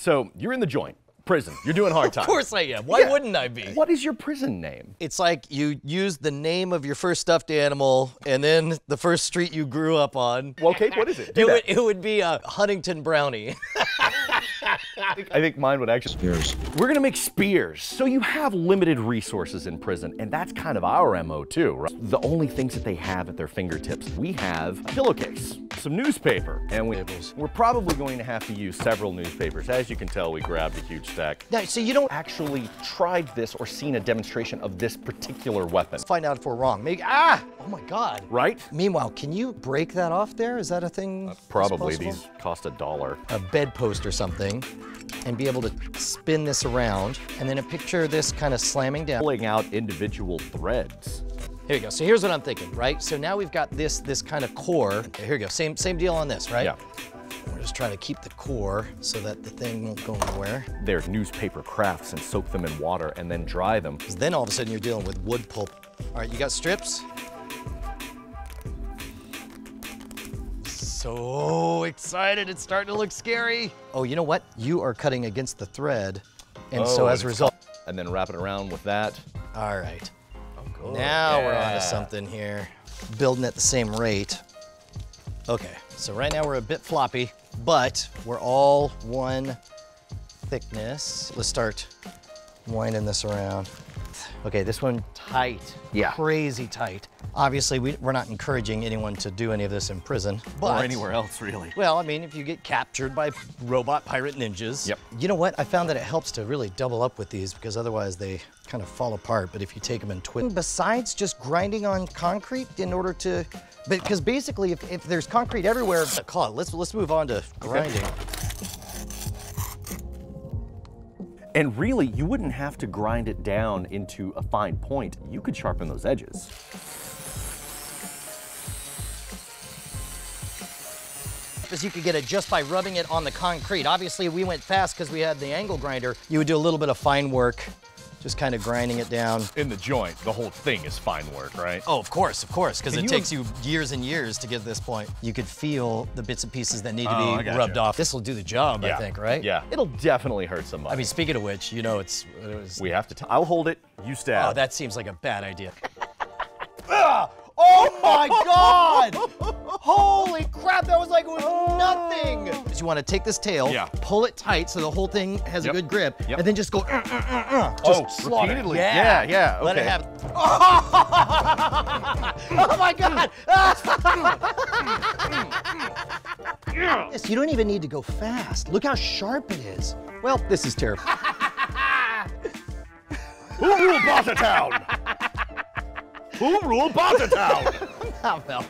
So you're in the joint. Prison. You're doing hard time. Of course I am. Why wouldn't I be? What is your prison name? It's like you use the name of your first stuffed animal and then the first street you grew up on. Well, Kate, what is it? It would be a Huntington Brownie. I think mine would actually. Spears. We're gonna make spears. So you have limited resources in prison, and that's kind of our MO too, right? The only things that they have at their fingertips, we have a pillowcase, some newspaper, and we're probably going to have to use several newspapers. As you can tell, we grabbed a huge stack. Now, so you don't Actually tried this or seen a demonstration of this particular weapon. Let's find out if we're wrong. Maybe, oh my God. Right? Meanwhile, can you break that off there? Is that a thing? Probably. possible? These cost $1. A bedpost or something, and be able to spin this around, and then a picture of this kind of slamming down. Pulling out individual threads. Here we go. So here's what I'm thinking, right? So now we've got this kind of core. Okay, here we go. Same deal on this, right? Yeah. We're just trying to keep the core so that the thing won't go anywhere. They're newspaper crafts and soak them in water and then dry them. Because then all of a sudden you're dealing with wood pulp. All right, you got strips? So excited, it's starting to look scary. Oh, you know what? You are cutting against the thread. And so as a result. And then wrap it around with that. All right. Oh, now we're onto something here. Building at the same rate. Okay, so right now we're a bit floppy, but we're all one thickness. Let's start winding this around. Okay, this one tight. Yeah. Crazy tight. Obviously, we're not encouraging anyone to do any of this in prison. But, or anywhere else, really. Well, I mean, if you get captured by robot pirate ninjas. Yep. You know what? I found that it helps to really double up with these because otherwise they kind of fall apart. But if you take them and twist. Besides just grinding on concrete in order to, because basically if there's concrete everywhere, let's move on to grinding. Okay. And really, you wouldn't have to grind it down into a fine point. You could sharpen those edges. As you could get it just by rubbing it on the concrete. Obviously, we went fast because we had the angle grinder. You would do a little bit of fine work, just kind of grinding it down. In the joint, the whole thing is fine work, right? Oh, of course, because it takes you years and years to get to this point. You could feel the bits and pieces that need to be rubbed off. This will do the job, I think, right? Yeah, it'll definitely hurt somebody. I mean, speaking of which, you know, we have to, I'll hold it, you stab. Oh, that seems like a bad idea. Oh my God! Holy crap, that was like it was nothing! So you want to take this tail, pull it tight so the whole thing has a good grip, and then just go, just slaughter. Repeatedly. Yeah, okay. Let it happen. Oh my God! You don't even need to go fast. Look how sharp it is. Well, this is terrible. Who ruled Bartertown? Who ruled Bartertown? How about